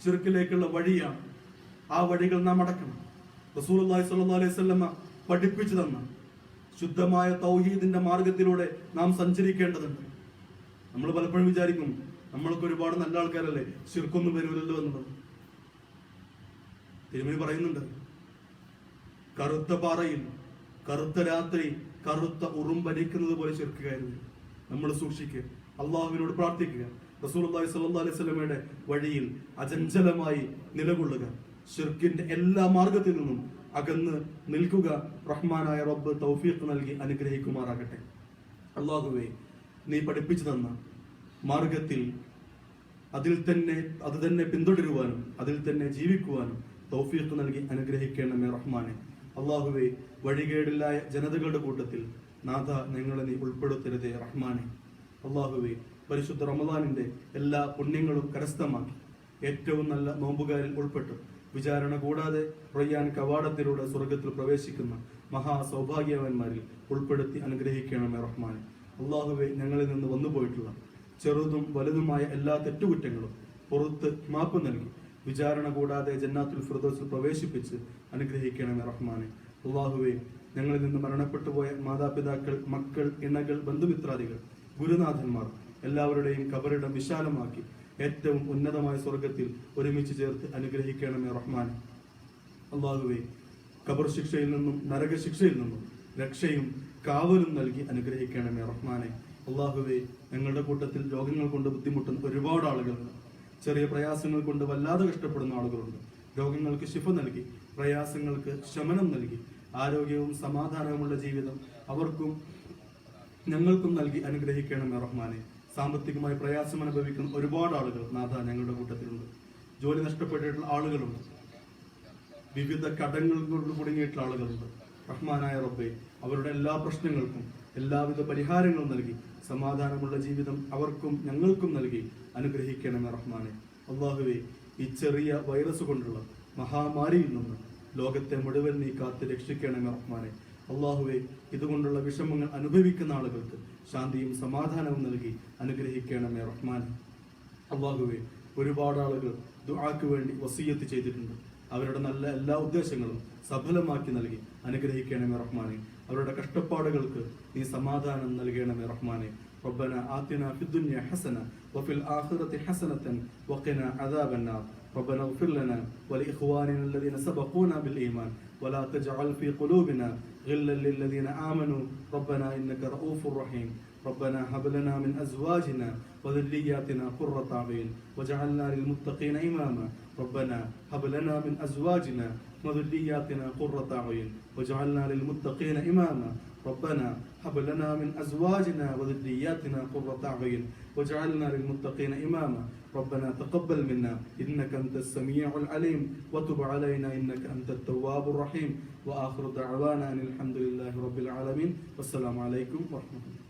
ശിർക്കിലേക്കുള്ള വഴിയാണ്. ആ വഴികൾ നാം അടക്കണം. റസൂലുള്ളാഹി സ്വല്ലല്ലാഹു അലൈഹി വസല്ലമ പഠിപ്പിച്ചു തന്ന ശുദ്ധമായ തൗഹീദിന്റെ മാർഗത്തിലൂടെ നാം സഞ്ചരിക്കേണ്ടതുണ്ട്. നമ്മൾ പലപ്പോഴും വിചാരിക്കും, നമ്മൾക്ക് ഒരുപാട് നല്ല ആൾക്കാരല്ലേ, ശിർക്കൊന്നും വരുമല്ലോ എന്നുള്ളത്. തിരുമേനി പറയുന്നുണ്ട്, കറുത്ത പാറയിൽ കറുത്ത രാത്രി കറുത്ത ഉറുമ്പരിക്കുന്നത് പോലെ ശിർക്കുകയായിരുന്നു. നമ്മൾ സൂക്ഷിക്കുക, അള്ളാഹുവിനോട് പ്രാർത്ഥിക്കുക, റസൂലുള്ളാഹി സ്വല്ലല്ലാഹു അലൈഹി വസല്ലമയുടെ വഴിയിൽ അചഞ്ചലമായി നിലകൊള്ളുക, ശിർക്കിന്റെ എല്ലാ മാർഗത്തിൽ നിന്നും അകന്ന് നിൽക്കുക. റഹ്മാനായ റബ്ബ് തൗഫീഖ് നൽകി അനുഗ്രഹിക്കുമാറാകട്ടെ. അള്ളാഹുവേ, നീ പഠിപ്പിച്ചു തന്ന മാർഗത്തിൽ അത് തന്നെ പിന്തുടരുവാനും അതിൽ തന്നെ ജീവിക്കുവാനും തൗഫീഖ് നൽകി അനുഗ്രഹിക്കണമേ റഹ്മാനെ. അള്ളാഹുവേ, വഴികേടില്ലായ ജനതകളുടെ കൂട്ടത്തിൽ നാഥ ഞങ്ങളെ നീ ഉൾപ്പെടുത്തരുതേ റഹ്മാനെ. അള്ളാഹുവേ, പരിശുദ്ധ റമദാനിന്റെ എല്ലാ പുണ്യങ്ങളും കരസ്ഥമാക്കി ഏറ്റവും നല്ല നോമ്പുകാരിൽ ഉൾപ്പെട്ടു വിചാരണ കൂടാതെ റയ്യാൻ കവാടത്തിലൂടെ സ്വർഗത്തിൽ പ്രവേശിക്കുന്ന മഹാ സൗഭാഗ്യവാന്മാരിൽ ഉൾപ്പെടുത്തി അനുഗ്രഹിക്കണമേ റഹ്മാനെ. അള്ളാഹുവെ, ഞങ്ങളിൽ നിന്ന് വന്നുപോയിട്ടുള്ള ചെറുതും വലുതുമായ എല്ലാ തെറ്റുകുറ്റങ്ങളും പുറത്ത് മാപ്പ് നൽകി വിചാരണ കൂടാതെ ജന്നാത്തുൽ ഫിർദൗസിൽ പ്രവേശിപ്പിച്ച് അനുഗ്രഹിക്കണമേ റഹ്മാനെ. അള്ളാഹുവെ, ഞങ്ങളിൽ നിന്ന് മരണപ്പെട്ടു പോയ മാതാപിതാക്കൾ, മക്കൾ, ഇണകൾ, ബന്ധുമിത്രാദികൾ, ഗുരുനാഥന്മാർ എല്ലാവരുടെയും കബറിടം വിശാലമാക്കി ഏറ്റവും ഉന്നതമായ സ്വർഗത്തിൽ ഒരുമിച്ച് ചേർത്ത് അനുഗ്രഹിക്കണമേ റഹ്മാനെ. അള്ളാഹുവെ, ഖബർ ശിക്ഷയിൽ നിന്നും നരകശിക്ഷയിൽ നിന്നും രക്ഷയും കാവലും നൽകി അനുഗ്രഹിക്കണമേ റഹ്മാനെ. അള്ളാഹുവെ, ഞങ്ങളുടെ കൂട്ടത്തിൽ രോഗങ്ങൾ കൊണ്ട് ബുദ്ധിമുട്ടുന്ന ഒരുപാട് ആളുകളുണ്ട്. ചെറിയ പ്രയാസങ്ങൾ കൊണ്ട് വല്ലാതെ കഷ്ടപ്പെടുന്ന ആളുകളുണ്ട്. രോഗങ്ങൾക്ക് ശിഫ നൽകി, പ്രയാസങ്ങൾക്ക് ശമനം നൽകി, ആരോഗ്യവും സമാധാനവുമുള്ള ജീവിതം അവർക്കും ഞങ്ങൾക്കും നൽകി അനുഗ്രഹിക്കണമേ റഹ്മാനെ. സാമ്പത്തികമായി പ്രയാസം അനുഭവിക്കുന്ന ഒരുപാട് ആളുകൾ നാഥ ഞങ്ങളുടെ കൂട്ടത്തിലുണ്ട്. ജോലി നഷ്ടപ്പെട്ടിട്ടുള്ള ആളുകളുണ്ട്. വിവിധ കടങ്ങൾ കൊണ്ട് കുടുങ്ങിയിട്ടുള്ള ആളുകളുണ്ട്. റഹ്മാനായ റബ്ബേ, അവരുടെ എല്ലാ പ്രശ്നങ്ങൾക്കും എല്ലാവിധ പരിഹാരങ്ങളും നൽകി സമാധാനമുള്ള ജീവിതം അവർക്കും ഞങ്ങൾക്കും നൽകി അനുഗ്രഹിക്കണമേ റഹ്മാനെ. അള്ളാഹുവെ, ഈ ചെറിയ വൈറസ് കൊണ്ടുള്ള മഹാമാരിയിൽ നിന്ന് ലോകത്തെ മുഴുവൻ നീ കാത്ത് രക്ഷിക്കണമേ റഹ്മാനെ. അള്ളാഹുവെ, ഇതുകൊണ്ടുള്ള വിഷമങ്ങൾ അനുഭവിക്കുന്ന ആളുകൾക്ക് ശാന്തിയും സമാധാനവും നൽകി അനുഗ്രഹിക്കണമേ റഹ്മാനെ. അള്ളാഹുവെ, ഒരുപാട് ആളുകൾ ദുആക്ക് വേണ്ടി വസിയ്യത്ത് ചെയ്തിട്ടുണ്ട്. അവരുടെ നല്ല എല്ലാ ഉദ്ദേശങ്ങളും സഫലമാക്കി നൽകി അനുഗ്രഹിക്കണമേ റഹ്മാനെ. അവരുടെ കഷ്ടപ്പാടുകൾക്ക് നീ സമാധാനം നൽകണമേ റഹ്മാനെ. ربنا آتنا في الدنيا حسنة وفي الآخرة حسنة وقنا عذاب النار. ربنا اغفر لنا ولإخواننا الذين سبقونا بالإيمان ولا تجعل في قلوبنا غلا للذين آمنوا ربنا إنك رؤوف رحيم. ربنا هب لنا من أزواجنا وذرياتنا قرة أعين وجعلنا للمتقين إماما. ربنا هب لنا من أزواجنا وذرياتنا قرة أعين وجعلنا للمتقين إماما. ربنا هب لنا من أزواجنا وذرياتنا قرة أعين وجعلنا للمتقين إماما. ربنا تقبل منا إنك أنت السميع العليم وتب علينا إنك أنت التواب الرحيم. وآخر دعوانا أن الحمد لله رب العالمين والسلام عليكم ورحمة الله.